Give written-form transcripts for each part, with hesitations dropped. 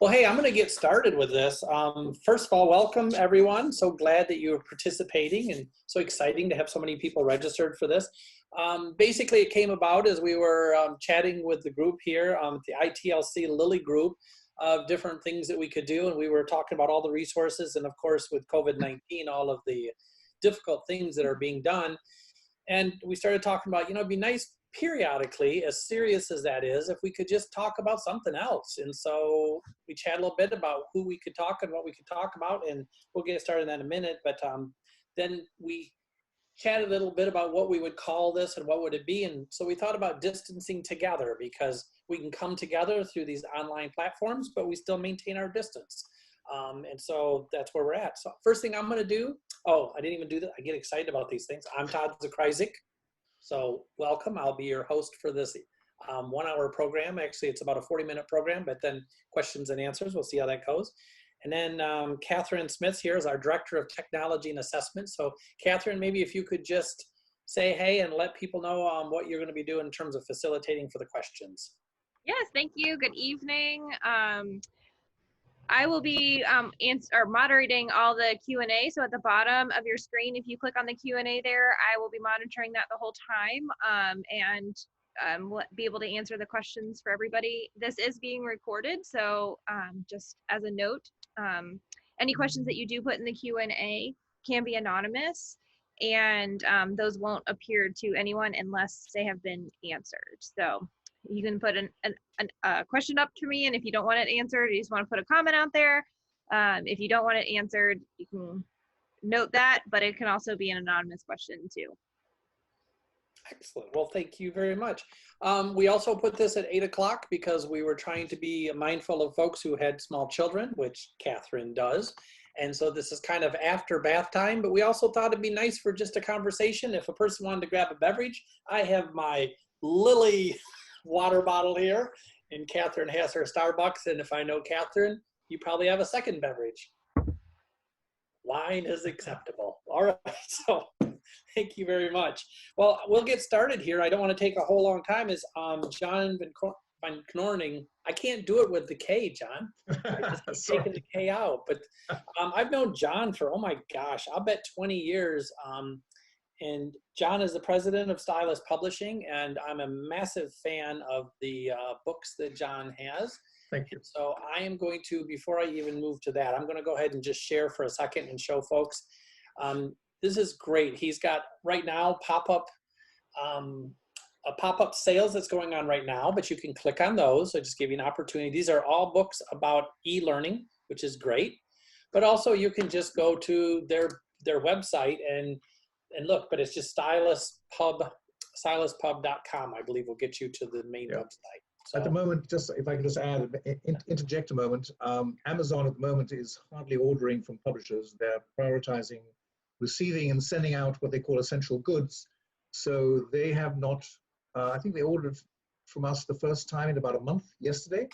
Well, hey, I'm going to get started with this. First of all, welcome everyone. So glad that you're participating and so exciting to have so many people registered for this. Basically, it came about as we were chatting with the group here, the ITLC Lilly group, of different things that we could do. And we were talking about all the resources and, of course, with COVID-19, all of the difficult things that are being done. And we started talking about, it'd be nice periodically, as serious as that is, if we could just talk about something else. And so we chat a little bit about who we could talk and what we could talk about, and we'll get started in that in a minute. But then we chatted a little bit about what we would call this and what would it be. And so we thought about distancing together, because we can come together through these online platforms, but we still maintain our distance. And so that's where we're at. So first thing I'm going to do, I didn't even do that. I get excited about these things. I'm Todd Zakrajsek. So welcome. I'll be your host for this 1 hour program. Actually, it's about a 40-minute program, but then questions and answers. We'll see how that goes. And then Catherine Smith here is our Director of Technology and Assessment. So Catherine, maybe if you could just say hey and let people know what you're going to be doing in terms of facilitating for the questions. Yes, thank you. Good evening. I will be moderating all the Q&A. So at the bottom of your screen, if you click on the Q&A there, I will be monitoring that the whole time and be able to answer the questions for everybody. This is being recorded, so just as a note, any questions that you do put in the Q&A can be anonymous, and those won't appear to anyone unless they have been answered. So you can put a question up to me, and if you don't want it answered, you just want to put a comment out there. If you don't want it answered, you can note that, but it can also be an anonymous question too. Excellent. Well, thank you very much. We also put this at 8 o'clock because we were trying to be mindful of folks who had small children, which Catherine does. And so this is kind of after bath time, but we also thought it'd be nice for just a conversation. If a person wanted to grab a beverage, I have my Lilly water bottle here, and Catherine has her Starbucks. And if I know Catherine, you probably have a second beverage. Wine is acceptable. All right, so thank you very much. Well, we'll get started here. I don't want to take a whole long time. Is John Van Knorring. I can't do it with the K, John. I just keep taking the K out. But I've known John for, oh my gosh, I'll bet 20 years. And John is the president of Stylus Publishing, and I'm a massive fan of the books that John has. Thank you. So I am going to, before I even move to that, I'm going to go ahead and just share for a second and show folks. This is great. He's got right now a pop-up sales that's going on right now, but you can click on those. So just give you an opportunity. These are all books about e-learning, which is great. But also you can just go to their website and look, but it's just styluspub.com, I believe, will get you to the main website. So, at the moment, just if I can just add, interject a moment, Amazon at the moment is hardly ordering from publishers. They're prioritizing receiving and sending out what they call essential goods. So they have not, I think they ordered from us the first time in about a month yesterday,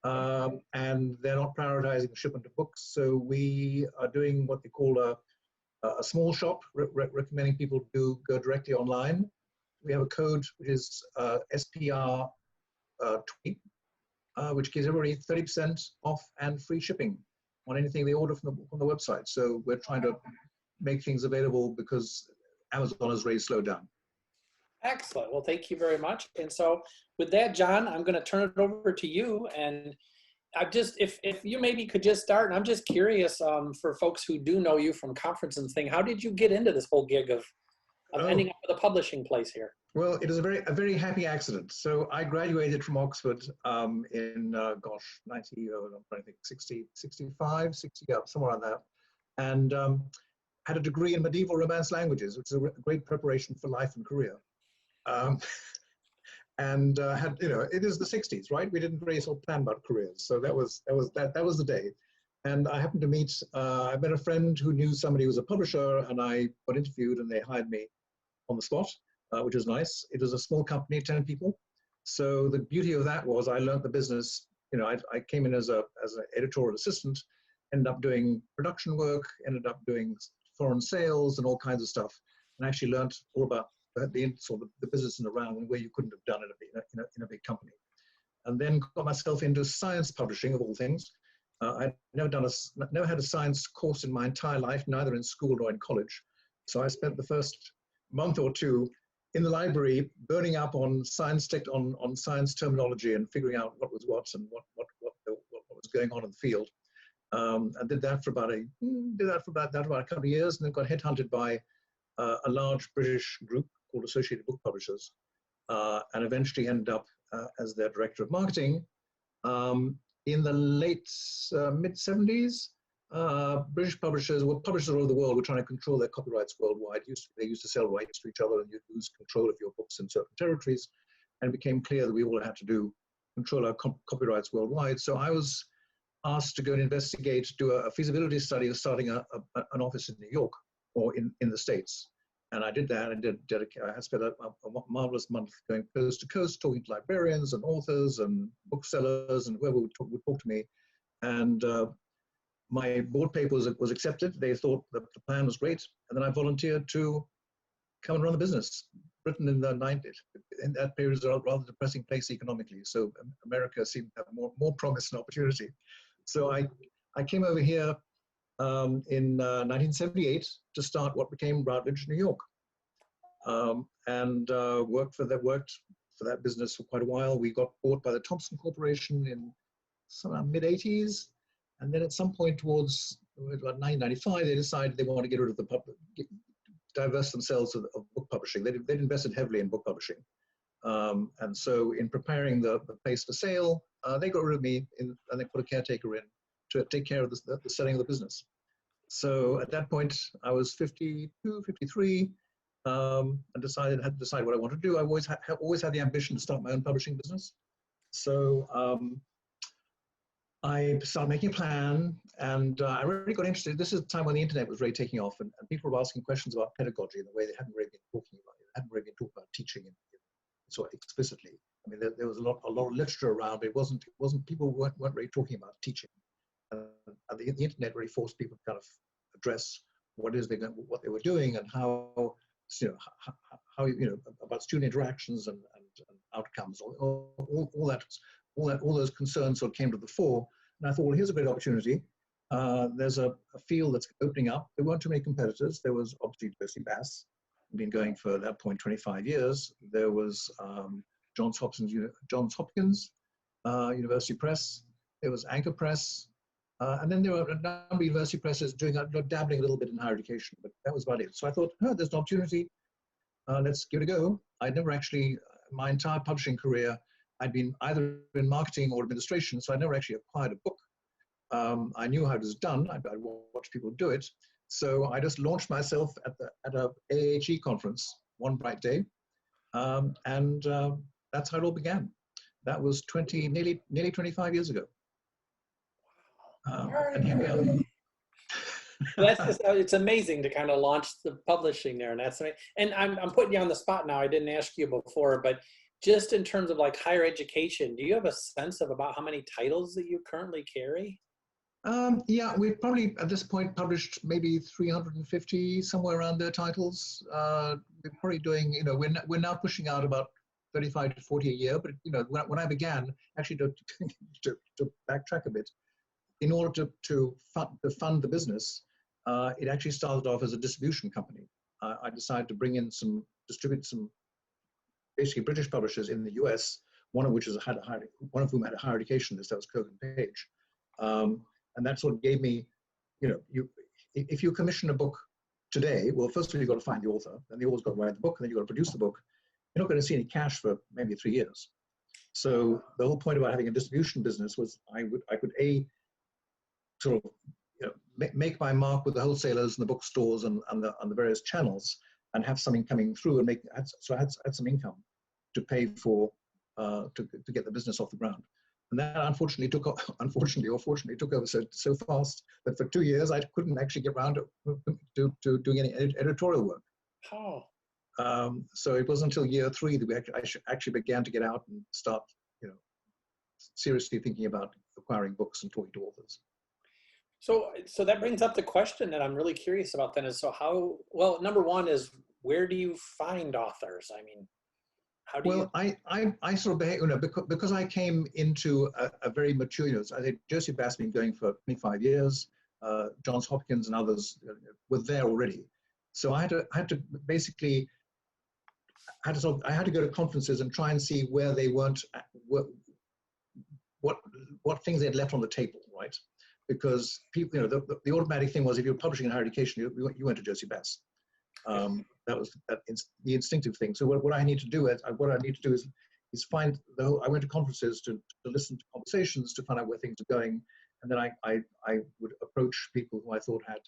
and they're not prioritizing the shipment of books. So we are doing what they call a small shop, recommending people to go directly online. We have a code which is SPR 20, which gives everybody 30% off and free shipping on anything they order from the website. So we're trying to make things available because Amazon has really slowed down. Excellent. Well, thank you very much. And so with that, John, I'm going to turn it over to you. And I just, if you maybe could just start, and I'm just curious for folks who do know you from conference and thing, how did you get into this whole gig of ending up with a publishing place here? Well, it is a very happy accident. So I graduated from Oxford in, 60, 65, 60, somewhere around that. And had a degree in medieval Romance languages, which is a great preparation for life and career. And had, it is the 60s, right? We didn't really sort of plan about careers. So that was the day. And I happened to meet, I met a friend who knew somebody who was a publisher, and I got interviewed and they hired me on the spot, which was nice. It was a small company, 10 people. So the beauty of that was I learned the business. I came in as an editorial assistant, ended up doing production work, ended up doing foreign sales and all kinds of stuff, and actually learned all about the business in a round in a way you couldn't have done in a big company. and then got myself into science publishing, of all things. I'd never had a science course in my entire life, neither in school nor in college. So I spent the first month or two in the library burning up on science terminology and figuring out what was what and what was going on in the field. I did that for about a couple of years, and then got headhunted by a large British group called Associated Book Publishers, and eventually ended up as their director of marketing. In the late mid-70s, British publishers, publishers all over the world, were trying to control their copyrights worldwide. They used to sell rights to each other, and you'd lose control of your books in certain territories. And it became clear that we all had to control our copyrights worldwide. So I was asked to go and investigate, do a feasibility study of starting an office in New York or in the States. And I did that. I spent a marvelous month going coast to coast, talking to librarians and authors and booksellers and whoever would talk to me. And my board paper was accepted. They thought that the plan was great. And then I volunteered to come and run the business. Britain in the 90s, in that period, was a rather depressing place economically. So America seemed to have more promise and opportunity. So I came over here in 1978 to start what became Routledge, New York, and worked for that business for quite a while. We got bought by the Thompson Corporation in some mid-80s, and then at some point towards about 1995, they decided they wanted to get rid of divest themselves of book publishing. They'd invested heavily in book publishing, and so in preparing the place for sale, they got rid of me, and they put a caretaker in to take care of the selling of the business. So at that point, I was 52, 53, and had to decide what I wanted to do. I always had the ambition to start my own publishing business. So I started making a plan, and I really got interested. This is the time when the internet was really taking off, and people were asking questions about pedagogy in the way they hadn't really been talking about it. They hadn't really been talking about teaching so explicitly. I mean, there was a lot of literature around, but it wasn't people weren't really talking about teaching. And the internet really forced people to kind of address what they were doing, and how about student interactions and outcomes. All those concerns sort of came to the fore. And I thought, well, here's a great opportunity. There's a field that's opening up. There weren't too many competitors. There was obviously Percy Bass, been going for at that point 25 years. There was Johns Hopkins University Press. There was Anchor Press. And then there were a number of university presses dabbling a little bit in higher education, but that was about it. So I thought, there's an opportunity. Let's give it a go. I'd never actually, my entire publishing career, I'd been either in marketing or administration, so I never actually acquired a book. I knew how it was done. I'd watched people do it. So I just launched myself at a AHE conference one bright day, and that's how it all began. That was nearly 25 years ago. And here we are. It's amazing to kind of launch the publishing there, and I'm putting you on the spot now. I didn't ask you before, but just in terms of like higher education, do you have a sense of about how many titles that you currently carry? Yeah, we've probably at this point published maybe 350, somewhere around there, titles. We're probably doing, we're now pushing out about 35 to 40 a year. But when I began, actually to backtrack a bit, in order to fund the business, it actually started off as a distribution company. I decided to distribute some basically British publishers in the US, one of whom had a higher education list. That was Kogan Page. And that sort of gave me, if you commission a book today, well, first of all, you've got to find the author, then the author's got to write the book, and then you've got to produce the book. You're not going to see any cash for maybe 3 years. So the whole point about having a distribution business was I could sort of make my mark with the wholesalers and the bookstores and the various channels, and have something coming through, and so I had some income to pay for to get the business off the ground. And that unfortunately or fortunately took over so fast that for 2 years I couldn't actually get around to doing any editorial work. Oh. So it wasn't until year 3 that we actually began to get out and start, seriously thinking about acquiring books and talking to authors. So that brings up the question that I'm really curious about then is, number one is, where do you find authors? I mean, How do Well, I sort of behave, because I came into a very mature, I think Josie Bass been going for 25 years, Johns Hopkins and others were there already. So I had to basically, I had to go to conferences and try and see where they weren't, what things they'd left on the table, right? Because people, the automatic thing was if you're publishing in higher education, you went to Josie Bass. That was the instinctive thing. So what I need to do is find I went to conferences to listen to conversations to find out where things are going, and then I would approach people who I thought had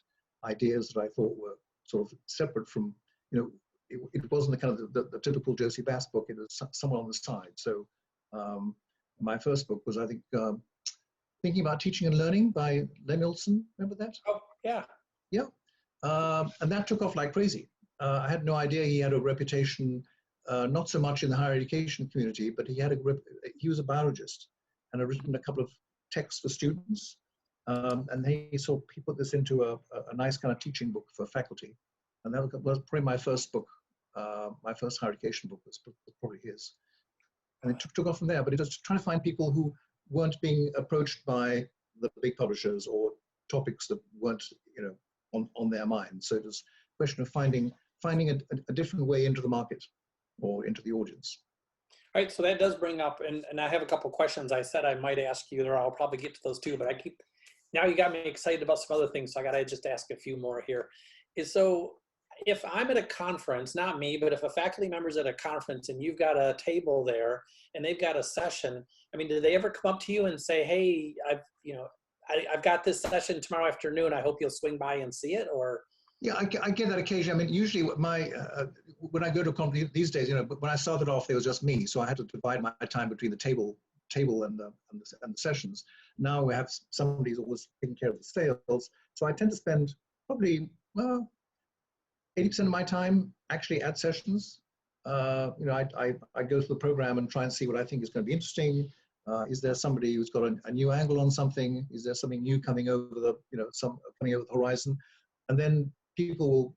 ideas that I thought were sort of separate from, it wasn't the kind of the typical Josie Bass book. It was somewhere on the side. So my first book was, I think, Thinking About Teaching and Learning by Len Olson. Remember that? Oh, yeah. Yeah. And that took off like crazy. I had no idea he had a reputation, not so much in the higher education community, but he was a biologist and had written a couple of texts for students. And he put this into a nice kind of teaching book for faculty. And that was probably my first book. My first higher education book was probably his. And it took off from there, but it was trying to find people who weren't being approached by the big publishers or topics that weren't, on their mind. So it was a question of finding a different way into the market or into the audience. All right, so that does bring up, and I have a couple questions I said I might ask you, or I'll probably get to those too, but now you got me excited about some other things, so I got to just ask a few more here. So if I'm at a conference, not me, but if a faculty member's at a conference and you've got a table there and they've got a session, I mean, do they ever come up to you and say, hey, I've got this session tomorrow afternoon, I hope you'll swing by and see it? Or yeah, I get that occasion. I mean, usually when I go to a conference these days, but when I started off, there was just me, so I had to divide my time between the table and the sessions. Now we have somebody who's always taking care of the sales, so I tend to spend probably 80% of my time actually at sessions. I go through the program and try and see what I think is going to be interesting. Is there somebody who's got a new angle on something? Is there something new coming over coming over the horizon? And then people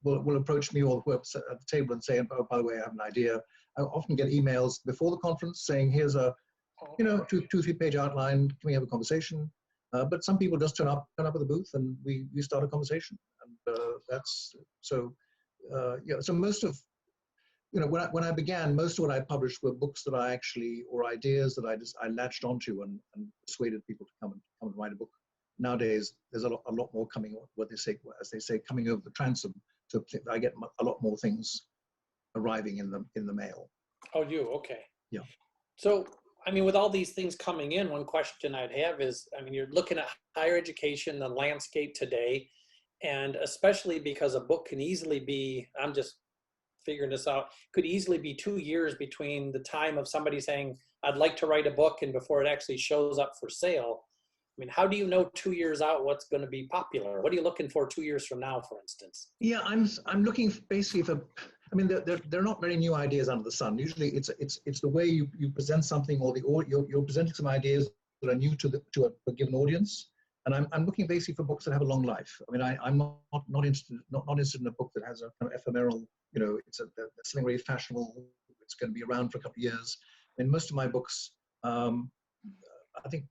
will approach me or whoever's at the table and say, oh, by the way, I have an idea. I often get emails before the conference saying, here's a 2-3 page outline. Can we have a conversation? But some people just turn up at the booth and we start a conversation. And that's so. So most of when I began, most of what I published were books that I actually, or ideas that I latched onto and persuaded people to come and write a book. Nowadays, there's a lot more coming, as they say, coming over the transom. So I get a lot more things arriving in the mail. Oh, you okay? Yeah. So, I mean, with all these things coming in, one question I'd have is, I mean, you're looking at higher education, the landscape today, and especially because a book can easily be, I'm just figuring this out, could easily be 2 years between the time of somebody saying, I'd like to write a book and before it actually shows up for sale. I mean, how do you know 2 years out what's going to be popular? What are you looking for 2 years from now, for instance? Yeah, I'm looking basically for, I mean, there are not very new ideas under the sun. Usually it's the way you present something, or you're presenting some ideas that are new to a given audience. And I'm looking basically for books that have a long life. I mean, I'm not interested in a book that has a kind of ephemeral, it's something really fashionable. It's going to be around for a couple of years. And most of my books, I think,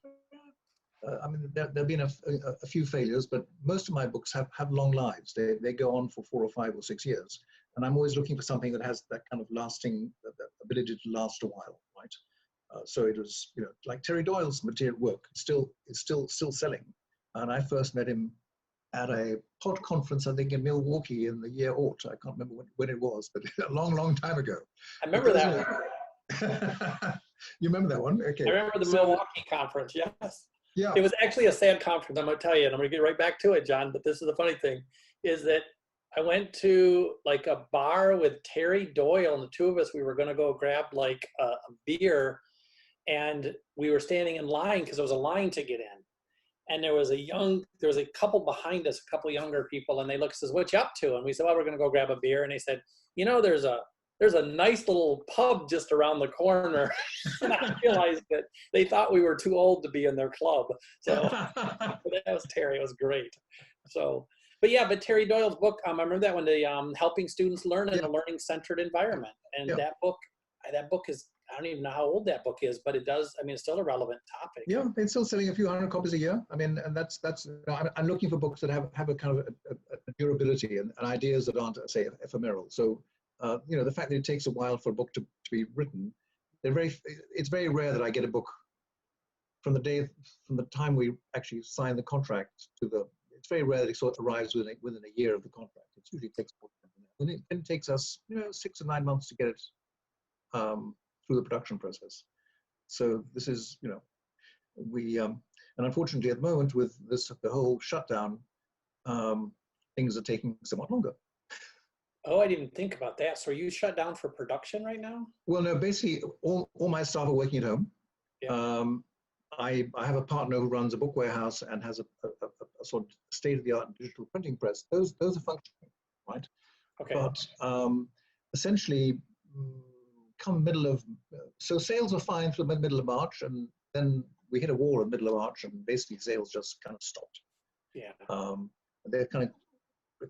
I mean, there've been a few failures, but most of my books have long lives. They go on for 4 or 5 or 6 years. And I'm always looking for something that has that kind of lasting, that ability to last a while, right? So it was, like Terry Doyle's material work. It's still selling. And I first met him at a pod conference, I think, in Milwaukee in the year aught. I can't remember when it was, but a long time ago. I remember that one. You remember that one? Okay. I remember the Milwaukee conference, yes. Yeah. It was actually a sad conference, I'm going to tell you, and I'm going to get right back to it, John, but this is the funny thing, is that I went to like a bar with Terry Doyle, and the two of us, we were going to go grab like a beer, and we were standing in line because there was a line to get in. And there was a couple behind us, a couple younger people, and they looked and says, what you up to? And we said, well, we're going to go grab a beer. And they said, there's a nice little pub just around the corner. And I realized that they thought we were too old to be in their club. So that was Terry. It was great. So, but Terry Doyle's book, I remember that one, the Helping Students Learn in a Learning-Centered Environment. And that book, that book is, I don't even know how old that book is, but it does, I mean, it's still a relevant topic. Yeah, it's still selling a few hundred copies a year. I mean, and that's you know, I'm looking for books that have a kind of a durability and ideas that aren't, say, ephemeral. So, you know, the fact that it takes a while for a book to be written, it's very rare that I get a book from the time we actually sign the contract it's very rare that it sort of arrives within a year of the contract. It usually takes more time than that. And it takes us, you know, 6 or 9 months to get it through the production process. So this is, you know, and unfortunately at the moment with the whole shutdown, things are taking somewhat longer. Oh, I didn't think about that. So are you shut down for production right now? Well, no, basically all my staff are working at home. Yeah. I have a partner who runs a book warehouse and has a sort of state-of-the-art digital printing press. Those are functioning, right? Okay. But essentially, come so sales were fine through the middle of March, and then we hit a wall in the middle of March, and basically sales just kind of stopped. Yeah. They're kind of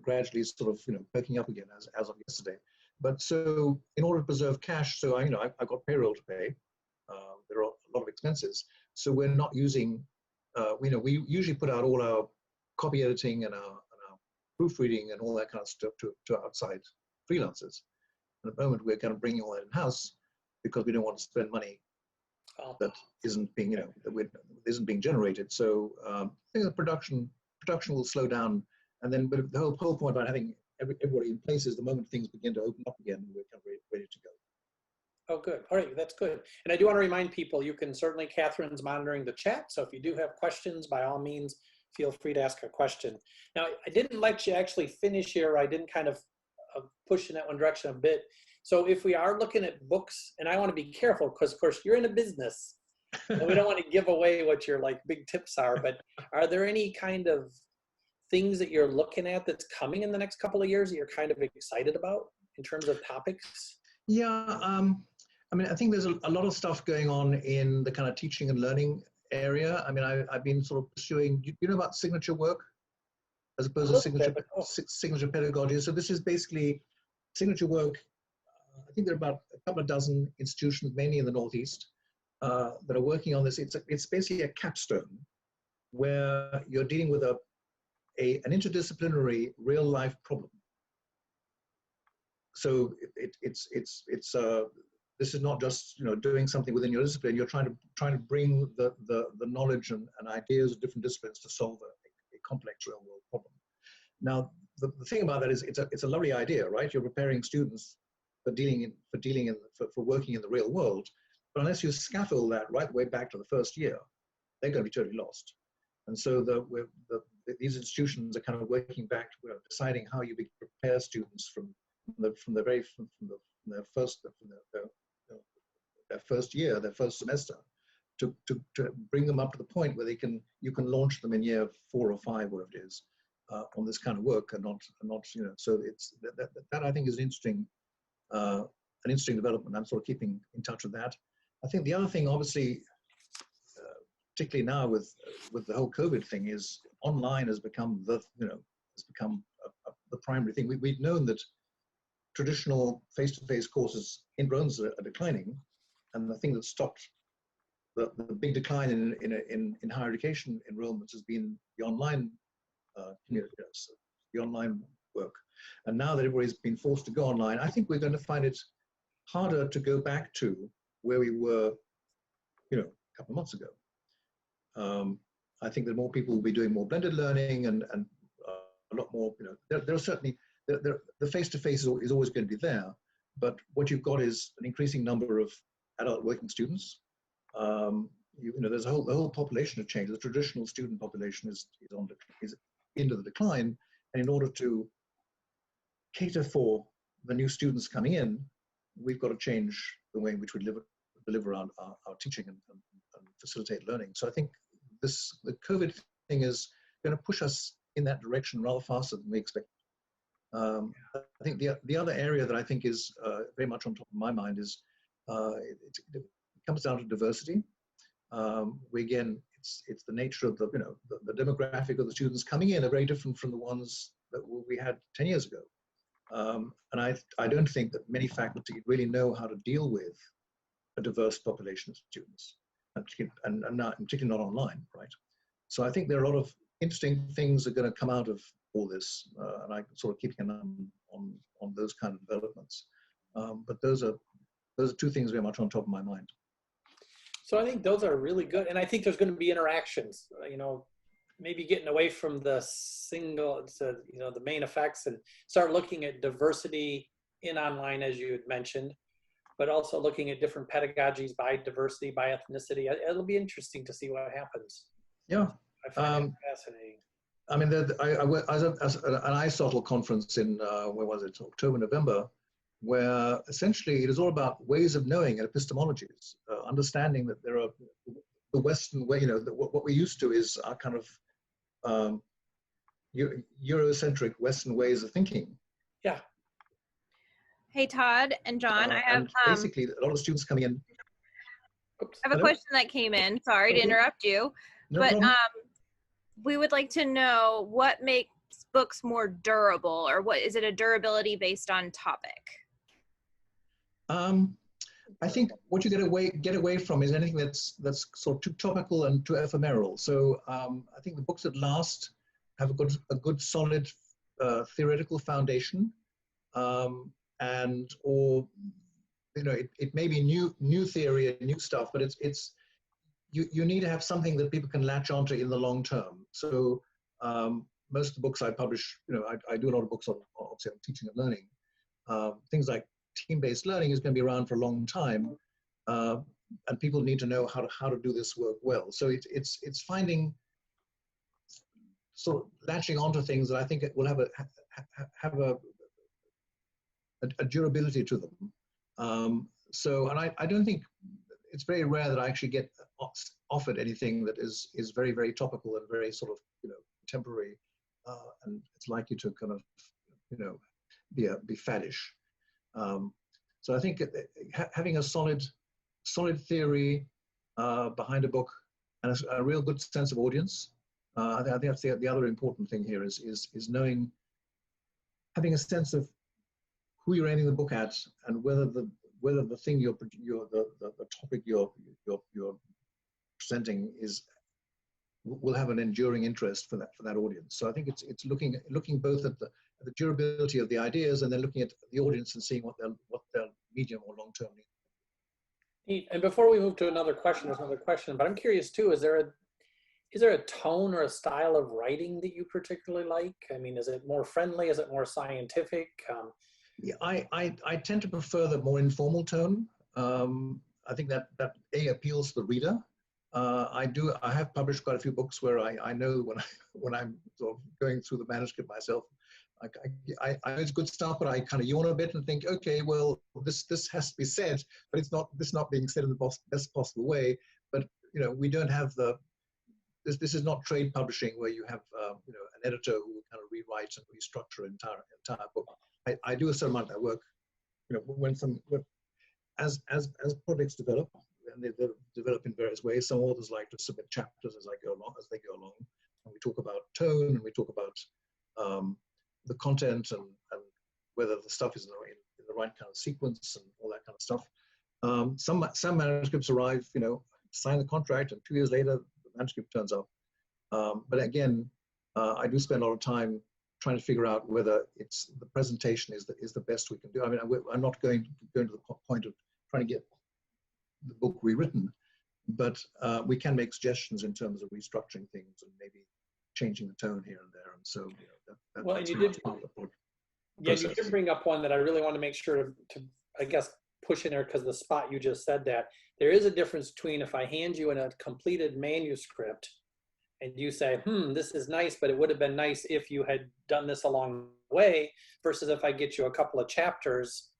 gradually sort of, you know, perking up again as of yesterday. But so in order to preserve cash, so I've got payroll to pay. There are a lot of expenses. So we're not using, you know, we usually put out all our copy editing and our proofreading and all that kind of stuff to outside freelancers. And at the moment, we're kind of bringing all that in-house because we don't want to spend money that isn't being, you know, that isn't being generated. So I think the production will slow down. And then, but the whole point about having everybody in place is the moment things begin to open up again, we're kind of ready to go. Oh, good. All right, that's good. And I do want to remind people, you can certainly, Catherine's monitoring the chat. So if you do have questions, by all means, feel free to ask a question. Now, I didn't let you actually finish here. I didn't kind of push in that one direction a bit. So if we are looking at books, and I want to be careful because, of course, you're in a business. And we don't want to give away what your like big tips are, but are there any kind of things that you're looking at that's coming in the next couple of years that you're kind of excited about in terms of topics? Yeah, I mean, I think there's a lot of stuff going on in the kind of teaching and learning area. I mean, I've been sort of pursuing, you know about signature work as opposed to signature pedagogy. So this is basically signature work. I think there are about a couple of dozen institutions, mainly in the Northeast, that are working on this. It's basically a capstone where you're dealing with an interdisciplinary real life problem. So this is not just, you know, doing something within your discipline. You're trying to bring the knowledge and ideas of different disciplines to solve a complex real world problem. Now, the thing about that is it's a lovely idea, right? You're preparing students for working in the real world, but unless you scaffold that right the way back to the first year, they're going to be totally lost. And so these institutions are kind of working back to deciding how you prepare students from their first year, their first semester, to bring them up to the point where you can launch them in year 4 or 5, whatever it is, on this kind of work, and not you know. So it's that I think is an interesting development. I'm sort of keeping in touch with that. I think the other thing, obviously, particularly now with the whole COVID thing, is online has become the primary thing. We've known that traditional face-to-face courses enrollments are declining, and the thing that stopped the big decline in higher education enrollments has been the online the online work. And now that everybody's been forced to go online, I think we're going to find it harder to go back to where we were, you know, a couple of months ago. I think that more people will be doing more blended learning and a lot more, you know, there are certainly, the face-to-face is always going to be there, but what you've got is an increasing number of adult working students. You know, there's the whole population has changed. The traditional student population is into the decline, and in order to cater for the new students coming in, we've got to change the way in which we deliver our teaching and facilitate learning. So I think the COVID thing is going to push us in that direction rather faster than we expect. I think the other area that I think is very much on top of my mind is it comes down to diversity. Again, it's the nature of the demographic of the students coming in are very different from the ones that we had 10 years ago. And I don't think that many faculty really know how to deal with a diverse population of students, and particularly not online, right? So I think there are a lot of interesting things that are going to come out of all this, and I'm sort of keeping an eye on those kind of developments. But those are two things very much on top of my mind. So I think those are really good, and I think there's going to be interactions. Maybe getting away from the single, the main effects, and start looking at diversity in online, as you had mentioned, but also looking at different pedagogies by diversity, by ethnicity. It'll be interesting to see what happens. Yeah. I find it fascinating. I mean, I was at an Aristotle conference in, where was it, October, November, where essentially it is all about ways of knowing and epistemologies, understanding that there are the Western way, what we're used to is our kind of Eurocentric Western ways of thinking. Yeah. Hey, Todd and John, I have basically a lot of students coming in. Oops. I have a question that came in. Sorry to interrupt you, but we would like to know what makes books more durable, or what is it, a durability based on topic? I think what you get away from is anything that's sort of too topical and too ephemeral. So I think the books that last have a good solid theoretical foundation, or it may be new theory and new stuff, but you need to have something that people can latch onto in the long term. So most of the books I publish, I do a lot of books on teaching and learning. Things like team-based learning is going to be around for a long time, and people need to know how to do this work well. So it's finding, sort of latching onto things that I think it will have a durability to them. And I don't think, it's very rare that I actually get offered anything that is very, very topical and very sort of contemporary, and it's likely to kind of be faddish. So I think having a solid theory behind a book and a real good sense of audience. I think that's the other important thing here is knowing, having a sense of who you're aiming the book at, and whether the thing the topic you're presenting will have an enduring interest for that audience. So I think it's looking both at the durability of the ideas, and then looking at the audience and seeing what their medium or long term need. And before we move to another question, there's another question, but I'm curious too, is there a tone or a style of writing that you particularly like? I mean, is it more friendly? Is it more scientific? Yeah, I tend to prefer the more informal tone. I think that appeals to the reader. I have published quite a few books where I know when I'm sort of going through the manuscript myself, I know it's good stuff, but I kind of yawn a bit and think, okay, well, this has to be said, but it's not being said in the best possible way. But we don't have this is not trade publishing where you have an editor who will kind of rewrite and restructure an entire book. I do a certain amount of that work, as projects develop, and they develop in various ways. Some authors like to submit chapters as they go along, and we talk about tone, and we talk about the content, and whether the stuff is in the right kind of sequence and all that kind of stuff. Some manuscripts arrive, sign the contract, and 2 years later the manuscript turns up. But again, I do spend a lot of time trying to figure out whether the presentation is the best we can do. I mean, I'm not going to the point of trying to get the book rewritten, but we can make suggestions in terms of restructuring things and maybe changing the tone here and there. And so, well, and you did bring up one that I really want to make sure to I guess, push in there, because the spot you just said that there is a difference between if I hand you in a completed manuscript and you say, this is nice, but it would have been nice if you had done this along the way, versus if I get you a couple of chapters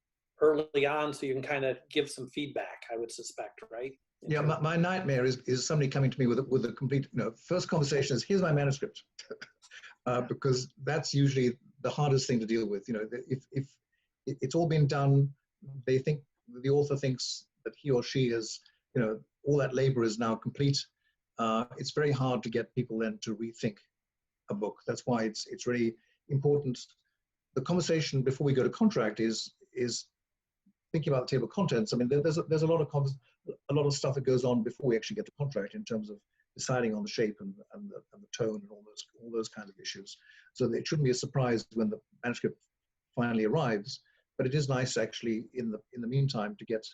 early on so you can kind of give some feedback, I would suspect, right? Yeah, my nightmare is somebody coming to me with a complete, first conversation is, here's my manuscript, because that's usually the hardest thing to deal with. If it's all been done, the author thinks that he or she has, all that labor is now complete. It's very hard to get people then to rethink a book. That's why it's really important the conversation before we go to contract is thinking about the table of contents. I mean, there's a lot of stuff that goes on before we actually get to contract in terms of deciding on the shape and the tone and all those kinds of issues. So it shouldn't be a surprise when the manuscript finally arrives. But it is nice actually in the meantime to get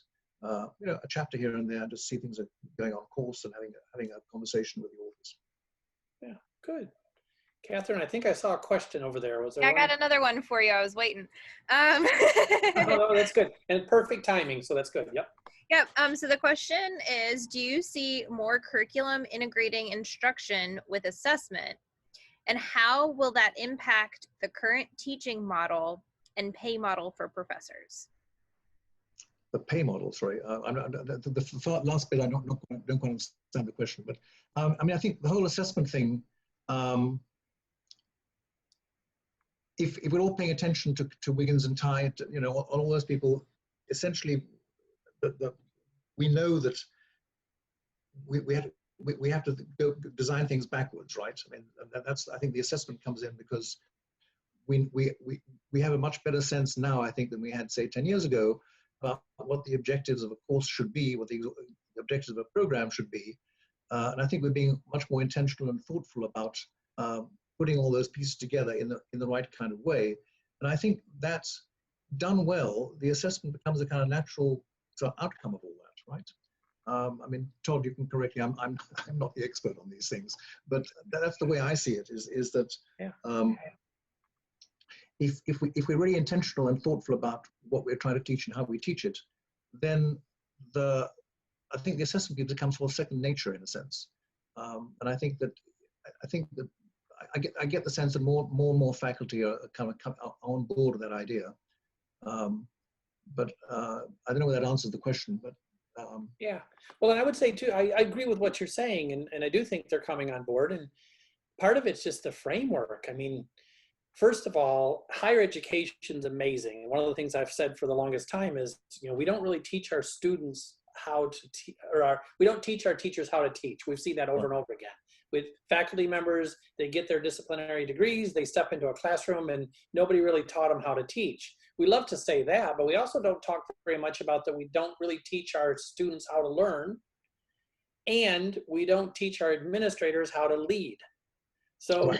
a chapter here and there and just see things are going on course and having a conversation with the authors. Yeah, good. Catherine, I think I saw a question over there. Was there I one? got another one for you. I was waiting. No, that's good. And perfect timing, so that's good. Yep. Yep. So the question is, do you see more curriculum integrating instruction with assessment? And how will that impact the current teaching model and pay model for professors? The pay model, sorry. The last bit, I don't quite understand the question. But I mean, I think the whole assessment thing, if we're all paying attention to Wiggins and Tye, on all those people, essentially, we know that we have to go design things backwards, right? I mean, I think the assessment comes in because we have a much better sense now, I think, than we had, say, 10 years ago about what the objectives of a course should be, what the objectives of a program should be. And I think we're being much more intentional and thoughtful about putting all those pieces together in the right kind of way. And I think that's done well. The assessment becomes a kind of natural sort of outcome of all that, right? I mean, Todd, you can correct me. I'm not the expert on these things, but that's the way I see it. Is that if we're really intentional and thoughtful about what we're trying to teach and how we teach it, then I think the assessment becomes sort of second nature in a sense. And I think that I get the sense that more and more faculty are kind of on board with that idea. But I don't know whether that answers the question, but. Yeah, well, and I would say too, I agree with what you're saying, and I do think they're coming on board. And part of it's just the framework. I mean, first of all, higher education is amazing. And one of the things I've said for the longest time is, we don't really teach our students how to teach, we don't teach our teachers how to teach. We've seen that over and over again. With faculty members, they get their disciplinary degrees, they step into a classroom, and nobody really taught them how to teach. We love to say that, but we also don't talk very much about that we don't really teach our students how to learn, and we don't teach our administrators how to lead. So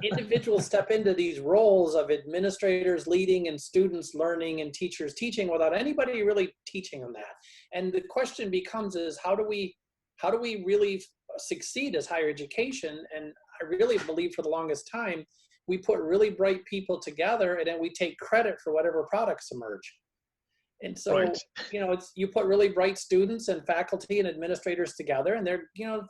individuals step into these roles of administrators leading and students learning and teachers teaching without anybody really teaching them that. And the question becomes is how do we really succeed as higher education? And I really believe for the longest time, we put really bright people together and then we take credit for whatever products emerge. And so, you put really bright students and faculty and administrators together, and they're,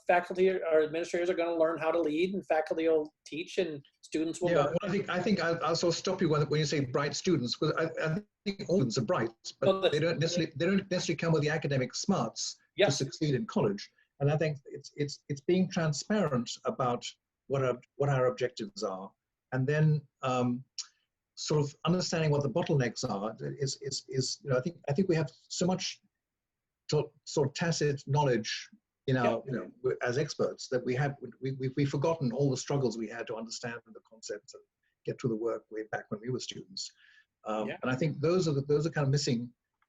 faculty or administrators are going to learn how to lead, and faculty will teach, and students will learn. Well, I think I'll sort of stop you when you say bright students, because I think all students are bright, but they don't necessarily come with the academic smarts to succeed in college. And I think it's being transparent about what our objectives are, and then sort of understanding what the bottlenecks are is I think we have so much sort of tacit knowledge as experts that we've forgotten all the struggles we had to understand the concepts and get to the work way back when we were students. And I think those are kind of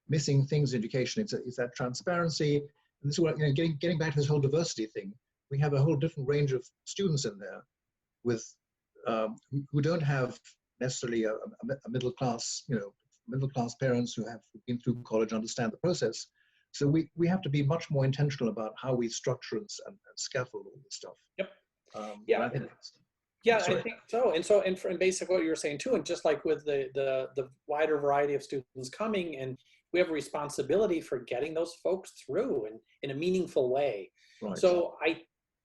missing things in education. It's that transparency. And this is what, getting back to this whole diversity thing. We have a whole different range of students in there with who don't have necessarily a middle class parents who have been through college, understand the process. So we have to be much more intentional about how we structure and scaffold all this stuff. Yep. I think I think so. And basically what you were saying too, and just like with the wider variety of students coming, and we have a responsibility for getting those folks through and in a meaningful way. Right. So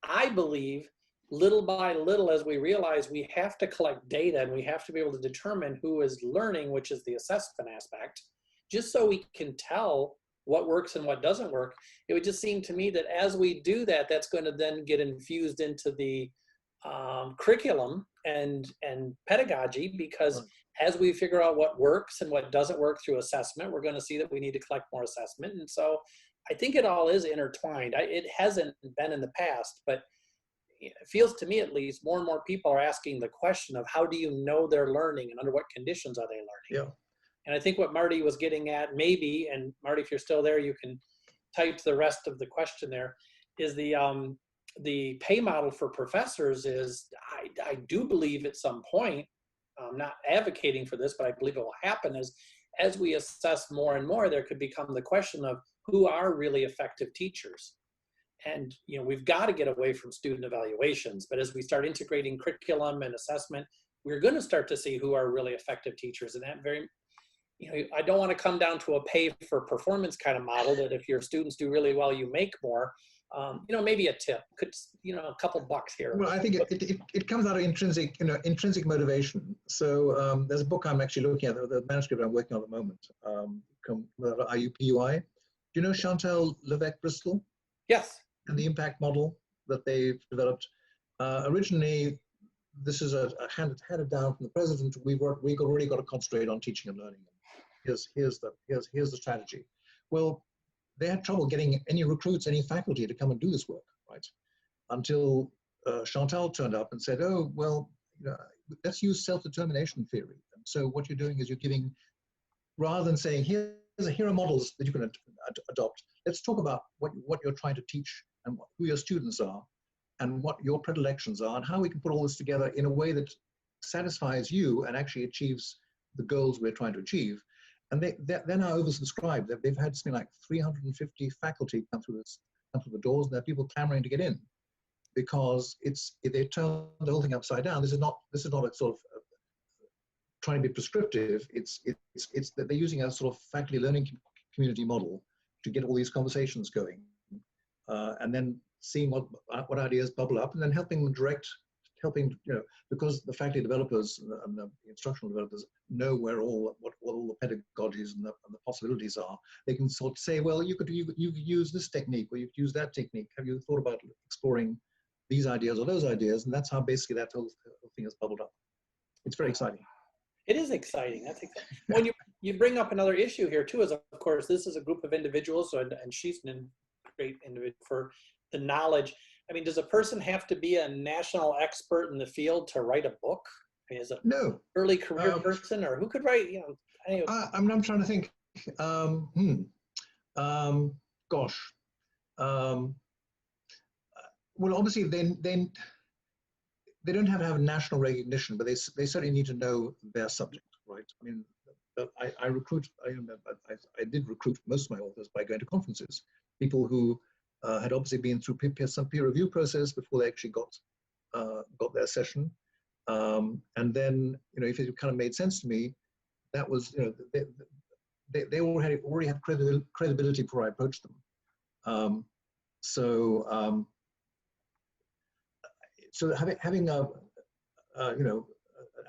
I believe little by little, as we realize we have to collect data and we have to be able to determine who is learning, which is the assessment aspect, just so we can tell what works and what doesn't work. It would just seem to me that as we do that, that's going to then get infused into the curriculum and pedagogy, because as we figure out what works and what doesn't work through assessment, we're going to see that we need to collect more assessment. And so I think it all is intertwined. It hasn't been in the past, but it feels to me at least more and more people are asking the question of how do you know they're learning and under what conditions are they learning? Yeah. And I think what Marty was getting at maybe, and Marty, if you're still there, you can type the rest of the question there, is the pay model for professors is, I do believe at some point, I'm not advocating for this, but I believe it will happen as we assess more and more, there could become the question of who are really effective teachers. And we've got to get away from student evaluations, but as we start integrating curriculum and assessment, we're going to start to see who are really effective teachers. And that very, I don't want to come down to a pay for performance kind of model that if your students do really well, you make more. Maybe a tip, a couple bucks here. Well, I think it comes out of intrinsic motivation. So there's a book I'm actually looking at, the manuscript I'm working on at the moment, IUPUI. Do you know Chantal Levesque-Bristol? Yes. And the impact model that they've developed. Originally, this is handed down from the president. We've already got to concentrate on teaching and learning. Here's the strategy. Well, they had trouble getting any recruits, any faculty to come and do this work, right? Until Chantal turned up and said, "Oh, well, let's use self-determination theory." And so what you're doing is you're giving, rather than saying, here are models that you can adopt. Let's talk about what you're trying to teach and who your students are and what your predilections are and how we can put all this together in a way that satisfies you and actually achieves the goals we're trying to achieve. And they're now oversubscribed. They've had something like 350 faculty come through the doors, and there are people clamoring to get in because they turn the whole thing upside down. This is not a sort of trying to be prescriptive. It's that they're using a sort of faculty learning community model to get all these conversations going, and then seeing what ideas bubble up, and then helping because the faculty developers and the instructional developers know where what all the pedagogies and the possibilities are. They can sort of say, well, you could use this technique, or you could use that technique. Have you thought about exploring these ideas or those ideas? And that's how basically that whole thing has bubbled up. It's very exciting. It is exciting. That's exciting. When you bring up another issue here too, is of course this is a group of individuals, and she's a great individual for the knowledge. I mean, does a person have to be a national expert in the field to write a book? I mean, is it no early career person, or who could write? Anyway. I'm trying to think. Gosh. Well, obviously, they don't have to have national recognition, but they certainly need to know their subject, right? I mean, I did recruit most of my authors by going to conferences. People who had obviously been through some peer review process before they actually got their session, and then if it kind of made sense to me, that was they already had credibility before I approached them. So having a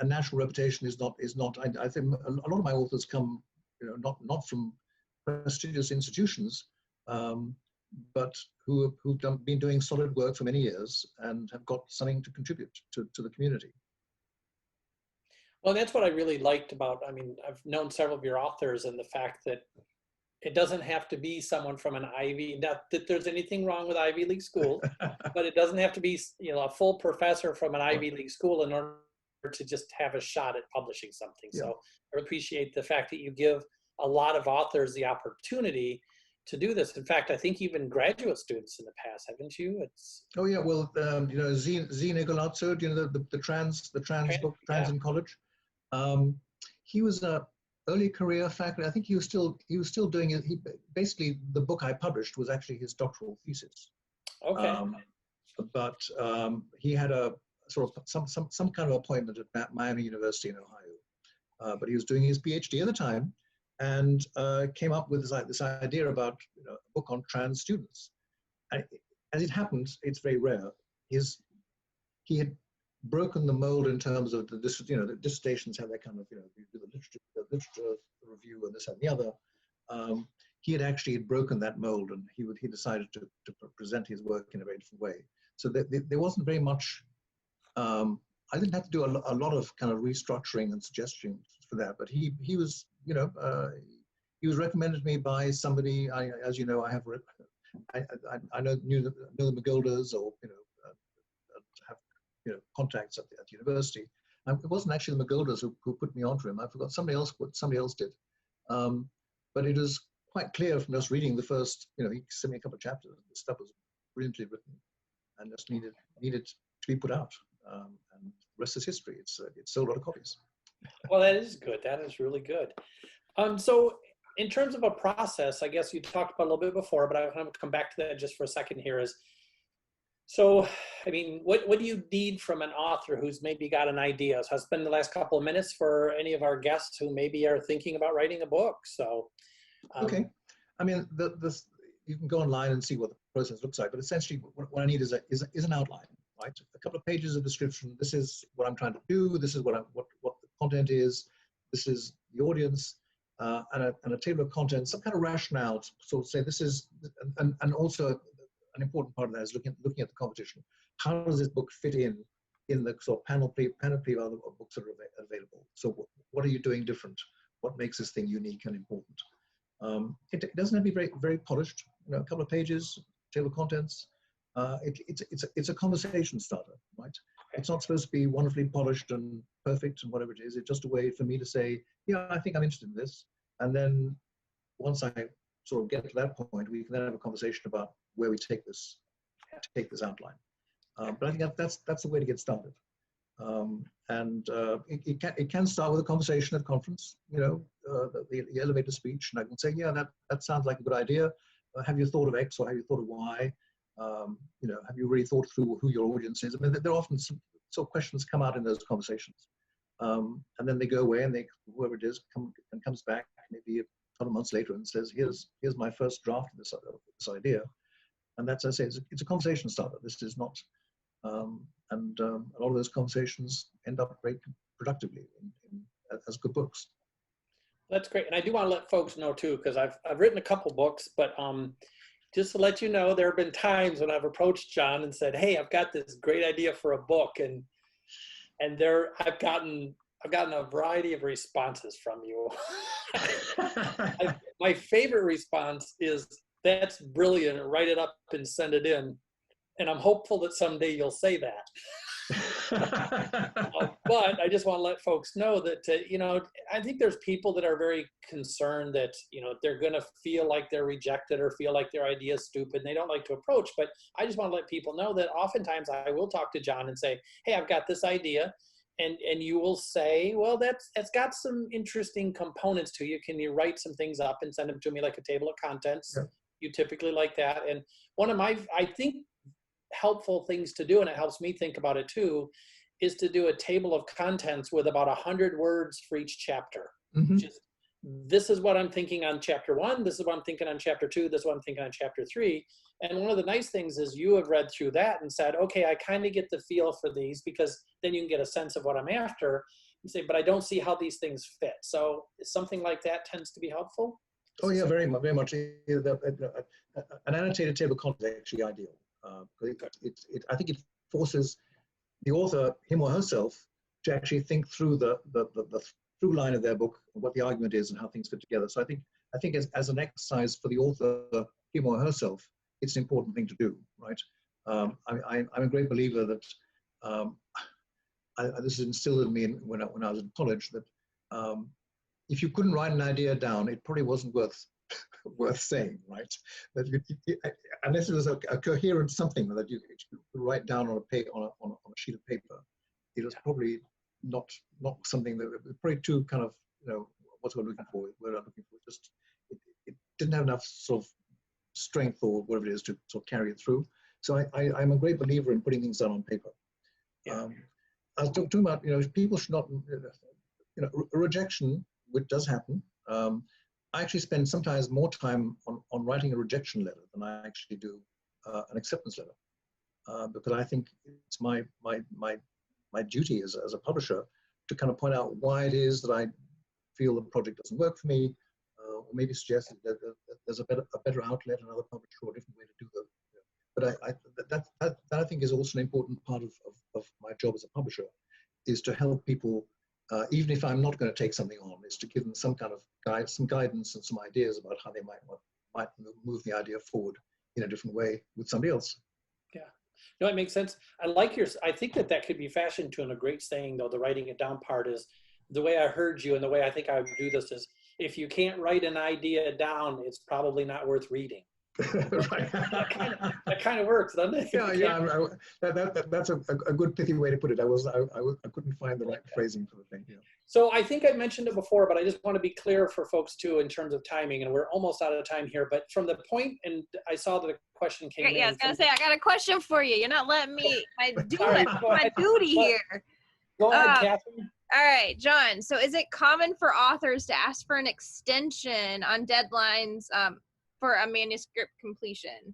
national reputation is not. I think a lot of my authors come not from prestigious institutions. But who've been doing solid work for many years and have got something to contribute to the community. Well, that's what I really liked about, I've known several of your authors, and the fact that it doesn't have to be someone from an Ivy, not that there's anything wrong with Ivy League schools, but it doesn't have to be a full professor from an Ivy League school in order to just have a shot at publishing something. Yeah. So I appreciate the fact that you give a lot of authors the opportunity to do this. In fact, I think even graduate students in the past, haven't you? Oh yeah, well, Z Nicolazzo, the trans book, Trans in College. He was a early career faculty. I think he was still doing it. Basically, the book I published was actually his doctoral thesis. Okay. But he had a sort of some kind of appointment at Miami University in Ohio. But he was doing his PhD at the time, and came up with this idea about a book on trans students. And as it happens, it's very rare. He had broken the mold in terms of the dissertations have that kind of you do the literature review and this and the other. He had broken that mold, and he decided to present his work in a very different way. So there wasn't very much. I didn't have to do a lot of kind of restructuring and suggestions for that, but he was he was recommended to me by somebody. As you know, I know the McGilders, or contacts at the university. And it wasn't actually the McGolders who put me onto him. I forgot, somebody else did. But it was quite clear from just reading the first, he sent me a couple of chapters. The stuff was brilliantly written and just needed to be put out. And the rest is history. It's sold a lot of copies. Well, that is good. That is really good. So in terms of a process, I guess you talked about a little bit before, but I want to come back to that just for a second here. So, I mean, what do you need from an author who's maybe got an idea? So I'll spend the last couple of minutes for any of our guests who maybe are thinking about writing a book. So, okay. I mean, you can go online and see what the process looks like, but essentially what I need is an outline, right? A couple of pages of description. This is what I'm trying to do. This is what the content is. This is the audience, and a table of contents, some kind of rationale. So say this is, and also an important part of that is looking at the competition. How does this book fit in the sort of panoply of other books that are available? So what are you doing different? What makes this thing unique and important? It doesn't have to be very, very polished. A couple of pages, table of contents. It's a conversation starter, right? It's not supposed to be wonderfully polished and perfect and whatever it is. It's just a way for me to say, yeah, I think I'm interested in this. And then once I sort of get to that point, we can then have a conversation about where we take this outline. But I think that's the way to get started. It can start with a conversation at conference, the elevator speech, and I can say, yeah, that sounds like a good idea. Have you thought of X or have you thought of Y? Have you really thought through who your audience is? I mean, there are often some sort of questions come out in those conversations, and then they go away, and whoever it is comes back maybe a couple of months later and says, here's my first draft of this idea, and that's, as I say, it's a conversation starter. This is not, and a lot of those conversations end up very productively as good books. That's great, and I do want to let folks know too, because I've written a couple books, but just to let you know, there have been times when I've approached John and said, "Hey, I've got this great idea for a book," and I've gotten a variety of responses from you. My favorite response is, "That's brilliant. Write it up and send it in," and I'm hopeful that someday you'll say that. But I just want to let folks know that, I think there's people that are very concerned that, they're going to feel like they're rejected or feel like their idea is stupid and they don't like to approach. But I just want to let people know that oftentimes I will talk to John and say, "Hey, I've got this idea." And you will say, "Well, it's got some interesting components to you. Can you write some things up and send them to me like a table of contents?" Yeah. You typically like that. And one of my, I think, helpful things to do, and it helps me think about it too, is to do a table of contents with about 100 words for each chapter. Mm-hmm. Just, this is what I'm thinking on chapter 1, this is what I'm thinking on chapter 2, this is what I'm thinking on chapter 3. And one of the nice things is you have read through that and said, okay, I kind of get the feel for these, because then you can get a sense of what I'm after. You say, but I don't see how these things fit. So something like that tends to be helpful. Oh yeah, very much. An annotated table of contents is actually ideal. I think it forces the author, him or herself, to actually think through the through line of their book, what the argument is and how things fit together. So I think as an exercise for the author, him or herself, it's an important thing to do, right? I'm a great believer that this is instilled in me when I was in college, that if you couldn't write an idea down, it probably wasn't worth saying, right? That unless it was a coherent something that you could write down on a sheet of paper, it was probably not something that probably too kind of, what's we're looking for. We're not looking for just it didn't have enough sort of strength or whatever it is to sort of carry it through. So I'm a great believer in putting things down on paper. Yeah. I was talking about, people should not, rejection, which does happen. I actually spend sometimes more time on writing a rejection letter than I actually do an acceptance letter, because I think it's my duty as a publisher to kind of point out why it is that I feel the project doesn't work for me, or maybe suggest that there's a better outlet, another publisher, or a different way to do that. But that I think is also an important part of my job as a publisher, is to help people. Even if I'm not going to take something on, is to give them some kind of guidance and some ideas about how they might move the idea forward in a different way with somebody else. Yeah. No, it makes sense. I like your, I think that that could be fashioned to, and a great saying though, the writing it down part is, the way I heard you and the way I think I would do this is, if you can't write an idea down, it's probably not worth reading. Right. That kind of works, doesn't it? Yeah. That's a good pithy way to put it. I couldn't find the right phrasing for the thing. Yeah. So I think I mentioned it before, but I just want to be clear for folks too in terms of timing, and we're almost out of time here. But from the point, and I saw that a question came in. Yeah, I was gonna say I got a question for you. You're not letting me do my duty here. Go ahead, Catherine. All right, John. So is it common for authors to ask for an extension on deadlines for a manuscript completion?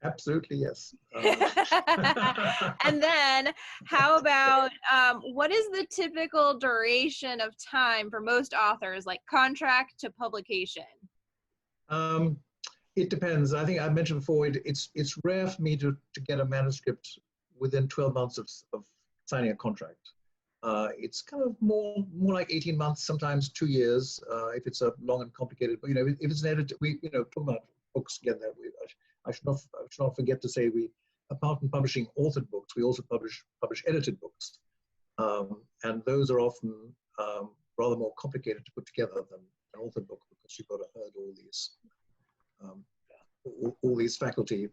Absolutely, yes. And then how about what is the typical duration of time for most authors, like contract to publication? It depends. I think I mentioned before, it's rare for me to get a manuscript within 12 months of signing a contract. It's kind of more like 18 months, sometimes 2 years, if it's a long and complicated. But if it's an editor, talking about books again, I should not forget to say apart from publishing authored books, we also publish edited books, and those are often rather more complicated to put together than an authored book, because you've got to herd all these faculty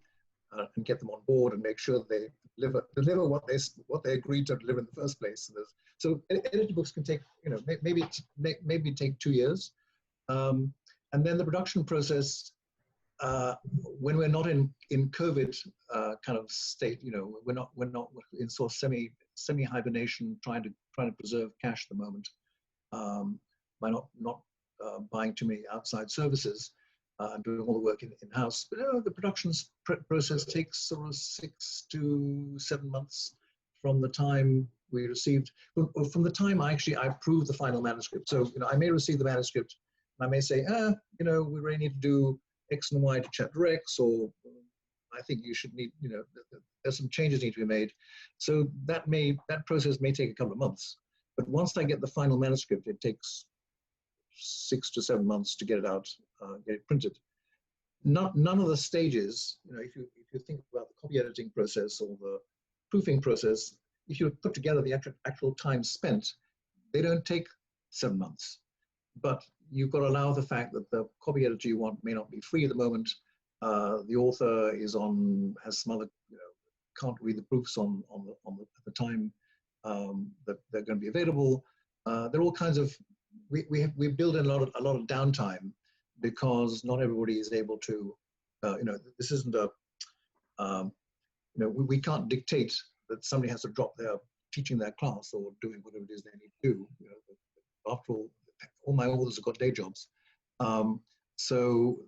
and get them on board and make sure they deliver what they agreed to deliver in the first place. So edited books can take maybe take 2 years, and then the production process. When we're not in COVID kind of state, we're not in sort of semi hibernation, trying to preserve cash at the moment by not buying too many outside services and doing all the work in house. But the production process takes sort of 6 to 7 months from the time we received, from the time I approve the final manuscript. So I may receive the manuscript and I may say, we really need to do X and Y to chapter X, or I think you should need, there's some changes need to be made. So that process may take a couple of months. But once I get the final manuscript, it takes 6 to 7 months to get it out, get it printed. None of the stages, if you think about the copy editing process or the proofing process, if you put together the actual time spent, they don't take 7 months. But you've got to allow the fact that the copy editor you want may not be free at the moment. The author has some other, can't read the proofs at the time that they're going to be available. There are all kinds of, we build in a lot of downtime, because not everybody is able to, this isn't we can't dictate that somebody has to drop their teaching their class or doing whatever it is they need to do. After all my authors have got day jobs. So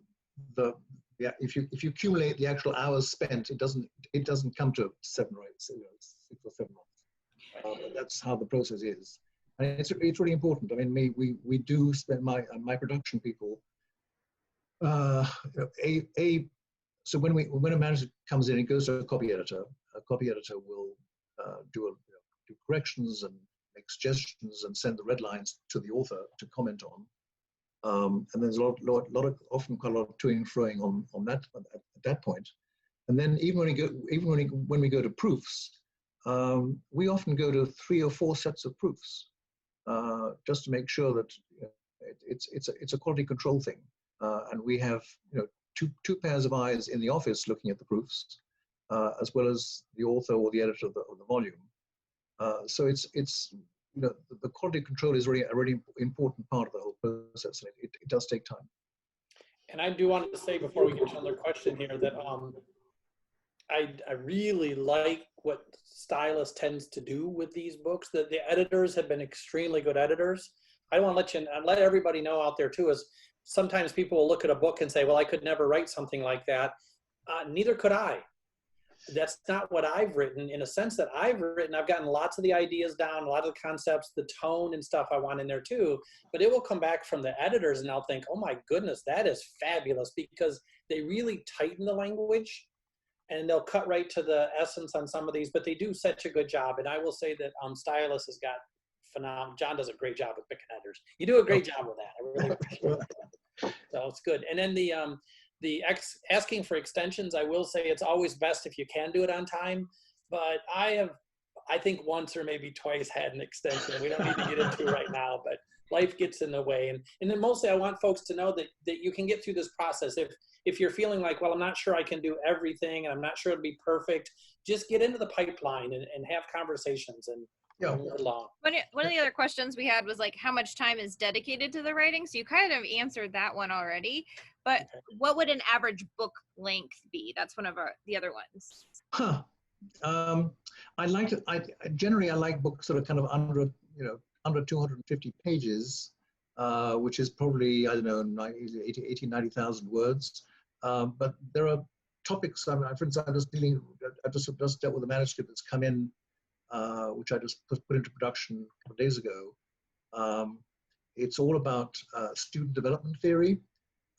if you accumulate the actual hours spent, it doesn't come to 7 or 8, 6 or 7 months. That's how the process is, and it's really important. I mean, we do spend my production people. So when a manuscript comes in, it goes to a copy editor. A copy editor will do corrections and make suggestions and send the red lines to the author to comment on. And there's often quite a lot of toing and froing on that at that point. And then even when we go to proofs, we often go to 3 or 4 sets of proofs just to make sure that it's a quality control thing. And we have two pairs of eyes in the office looking at the proofs, as well as the author or the editor of the volume. So it's the quality control is really a really important part of the whole process. And it does take time. And I do want to say before we get to another question here that I really like what Stylus tends to do with these books. That the editors have been extremely good editors. I want to let everybody know out there too, is sometimes people will look at a book and say, well, I could never write something like that. Neither could I. That's not what I've written. In a sense that I've gotten lots of the ideas down, a lot of the concepts, the tone and stuff I want in there too, but it will come back from the editors and I'll think, oh my goodness, that is fabulous, because they really tighten the language and they'll cut right to the essence on some of these, but they do such a good job. And I will say that Stylus has got phenomenal. John does a great job with picking editors. You do a great job with that. I really appreciate that. So it's good. And then the asking for extensions, I will say it's always best if you can do it on time. but I think once or maybe twice had an extension. We don't need to get into it right now, but life gets in the way. And then mostly I want folks to know that you can get through this process. If you're feeling like, well, I'm not sure I can do everything and I'm not sure it'll be perfect, just get into the pipeline and have conversations and move along. One of the other questions we had was like, how much time is dedicated to the writing? So you kind of answered that one already, but what would an average book length be? That's one of the other ones. Huh. Generally I like books that are kind of under 250 pages, which is probably, I don't know, 80, 90,000 words. But there are topics, for instance, I just dealt with a manuscript that's come in, which I just put into production a couple of days ago. It's all about student development theory,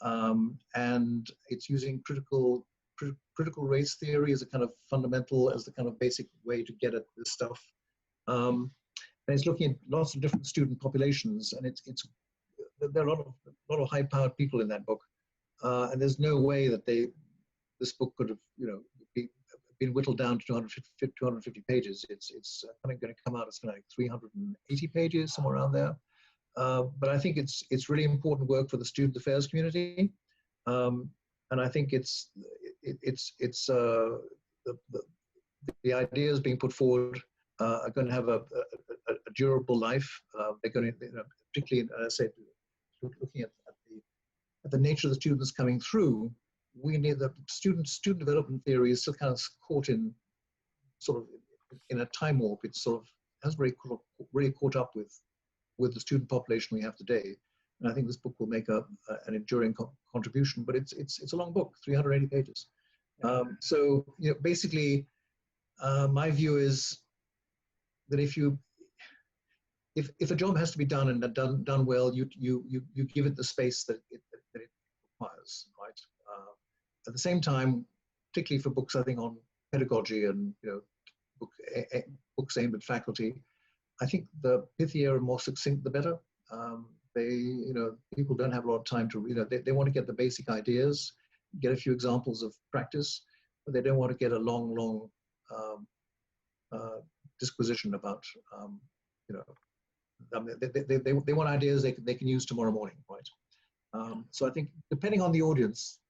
and it's using critical race theory as a kind of fundamental, as the kind of basic way to get at this stuff. And it's looking at lots of different student populations, and there are a lot of high-powered people in that book, and there's no way that this book could have been whittled down to 250 pages. It's going to come out as like 380 pages, somewhere around there. But I think it's really important work for the student affairs community, and I think the ideas being put forward are going to have a durable life. They're going to, particularly, as I said, looking at the nature of the students coming through, we need the student development theory is still kind of caught in sort of in a time warp. It sort of has really caught up with the student population we have today. And I think this book will make an enduring contribution, but it's a long book, 380 pages. So basically, my view is that if a job has to be done and done well, you give it the space that it requires, right? At the same time, particularly for books, I think on pedagogy and books aimed at faculty, I think the pithier and more succinct the better. People don't have a lot of time to they want to get the basic ideas, get a few examples of practice, but they don't want to get a long disquisition about they want ideas they can use tomorrow morning, right? So I think depending on the audience,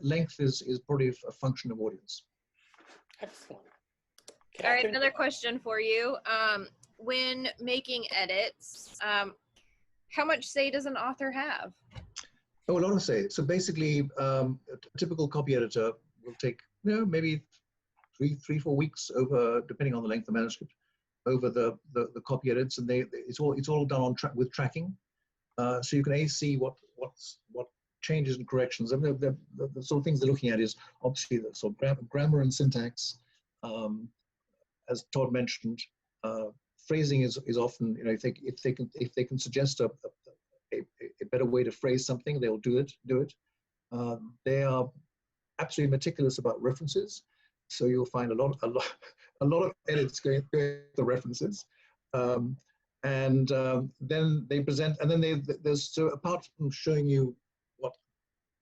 length is probably a function of audience. Excellent. All right, another question for you. When making edits, how much say does an author have? Oh, a lot of say. So basically, a typical copy editor will take maybe 3-4 weeks over, depending on the length of the manuscript, over the copy edits, and it's all done with tracking. So you can see what changes and corrections. I mean, the sort of things they're looking at is obviously the sort of grammar and syntax. As Todd mentioned, phrasing is often, if they can suggest a better way to phrase something, they'll do it. They are absolutely meticulous about references, so you'll find a lot of edits going to the references, and then they present, and then there's so apart from showing you what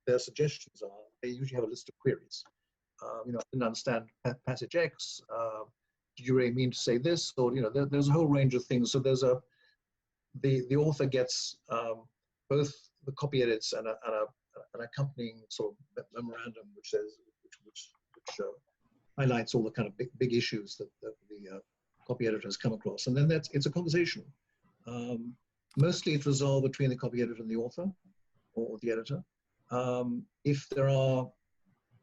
their suggestions are, they usually have a list of queries. I didn't understand passage X. Did you really mean to say this? Or there's a whole range of things. So there's the author gets both the copy edits and an accompanying sort of memorandum which highlights all the kind of big issues that the copy editor has come across. And then it's a conversation. Mostly it's resolved between the copy editor and the author or the editor. If there are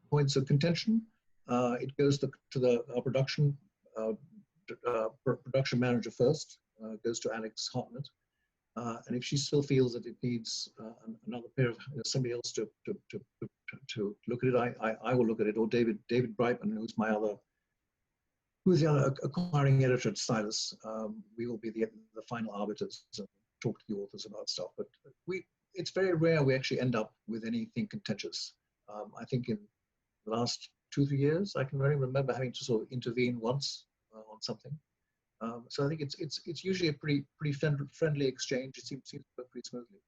points of contention, it goes to our production manager first, goes to Alex Hartnett, and if she still feels that it needs another pair of somebody else to look at it, I will look at it, or David Brightman, who's the other acquiring editor at Stylus. We will be the final arbiters and talk to the authors about stuff, but it's very rare we actually end up with anything contentious. I think in the last 2-3 years, I can really remember having to sort of intervene once on something. So I think it's usually a pretty friendly exchange. It seems to go pretty smoothly.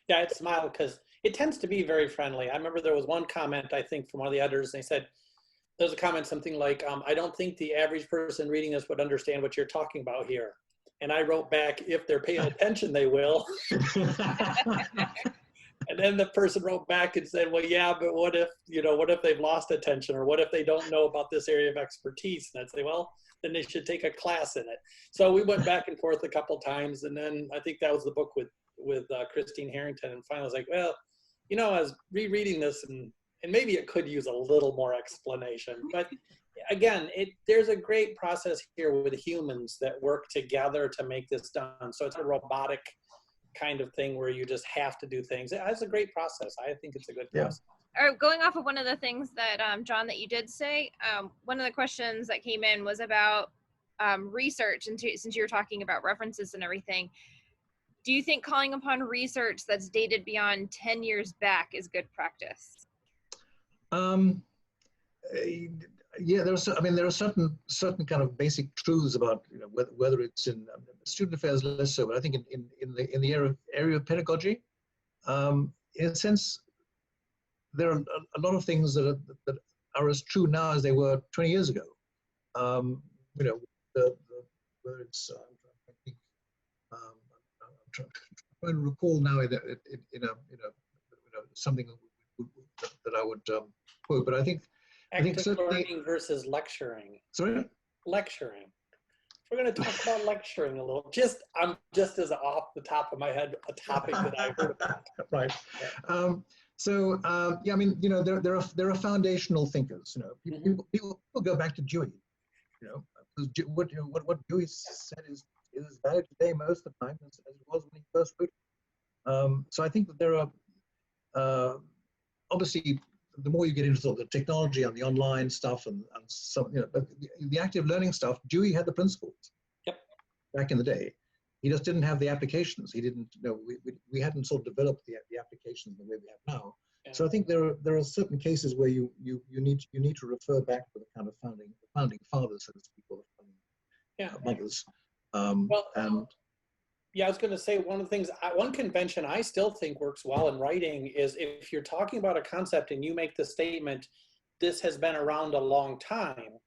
Yeah, I smile because it tends to be very friendly. I remember there was one comment, I think, from one of the editors, and they said, there's a comment, something like, I don't think the average person reading this would understand what you're talking about here. And I wrote back, if they're paying attention, they will. And then the person wrote back and said, well, yeah, but what if, what if they've lost attention, or what if they don't know about this area of expertise? And I'd say, well, then they should take a class in it. So we went back and forth a couple times, and then I think that was the book with Christine Harrington. And finally I was like, well, I was rereading this, and maybe it could use a little more explanation. But again, there's a great process here with humans that work together to make this done. So it's a robotic kind of thing where you just have to do things. It's a great process. I think it's a good process. Going off of one of the things that, John, that you did say, one of the questions that came in was about research. And since you were talking about references and everything, do you think calling upon research that's dated beyond 10 years back is good practice? Yeah, there are certain kind of basic truths about whether it's in student affairs, less so, but I think in the area of pedagogy, in a sense, there are a lot of things that are as true now as they were 20 years ago. Whether it's I'm trying to recall now in something that I would quote, but I think certainly learning versus lecturing. Sorry? Lecturing. We're going to talk about lecturing a little. I'm just as off the top of my head, a topic that I heard about. Right. Yeah. I mean, there are foundational thinkers. People go back to Dewey. Because what Dewey said is valid today most of the time as it was when he first wrote it. So I think that there are obviously, the more you get into sort of the technology and the online stuff and some, but the active learning stuff, Dewey had the principles. Yep. Back in the day. He just didn't have the applications. He didn't, we hadn't sort of developed the applications the way we have now. Yeah. So I think there are certain cases where you need to refer back to the kind of founding fathers, so to speak, or the founding mothers. Yeah, I was going to say one of the things, one convention I still think works well in writing is if you're talking about a concept and you make the statement, this has been around a long time,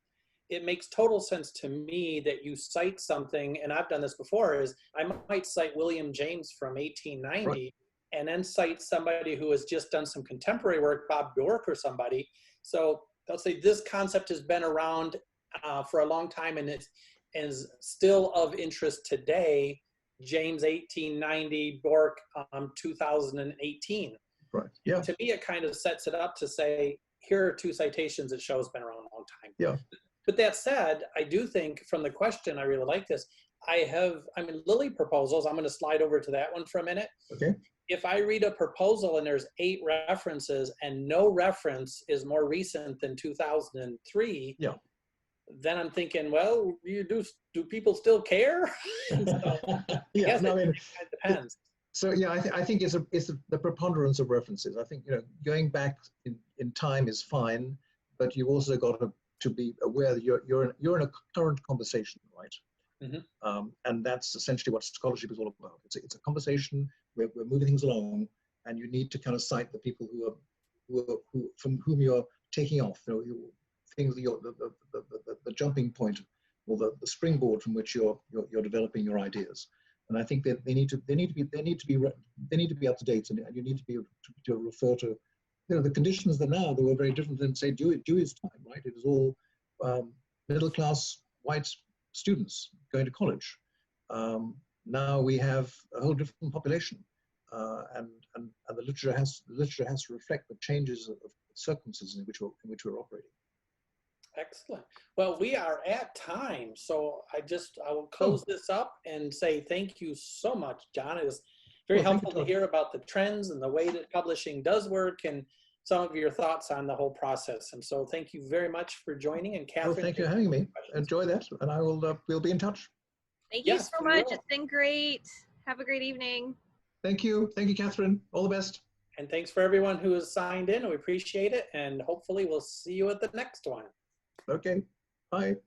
it makes total sense to me that you cite something, and I've done this before, is I might cite William James from 1890, right, and then cite somebody who has just done some contemporary work, Bob Dork or somebody. So they'll say this concept has been around for a long time and is still of interest today. James 1890, Bork 2018. Right. Yeah. To me, it kind of sets it up to say, here are two citations that show it's been around a long time. Yeah. But that said, I do think from the question, I really like this. Lilly proposals. I'm going to slide over to that one for a minute. Okay. If I read a proposal and there's 8 references and no reference is more recent than 2003. Yeah. Then I'm thinking, well, do people still care? So, yeah, it depends. So yeah, I think it's the preponderance of references. I think going back in time is fine, but you've also got to be aware that you're in a current conversation, right? Mm-hmm. And that's essentially what scholarship is all about. It's a conversation where we're moving things along, and you need to kind of cite the people who from whom you're taking off. Things the jumping point or the springboard from which you're developing your ideas. And I think that they need to be up to date, and you need to be able to refer to the conditions that were very different than say Dewey's time, right? It was all middle class white students going to college. Now we have a whole different population, and the literature has to reflect the changes of circumstances in which we're operating. Excellent. Well, we are at time, so I will close this up and say thank you so much, John. It was very helpful to hear about the trends and the way that publishing does work and some of your thoughts on the whole process. And so thank you very much for joining. And Catherine, thank you for having me. Enjoy that, and I will. We'll be in touch. Thank you so much. It's been great. Have a great evening. Thank you, Catherine. All the best. And thanks for everyone who has signed in. We appreciate it, and hopefully we'll see you at the next one. Okay, bye.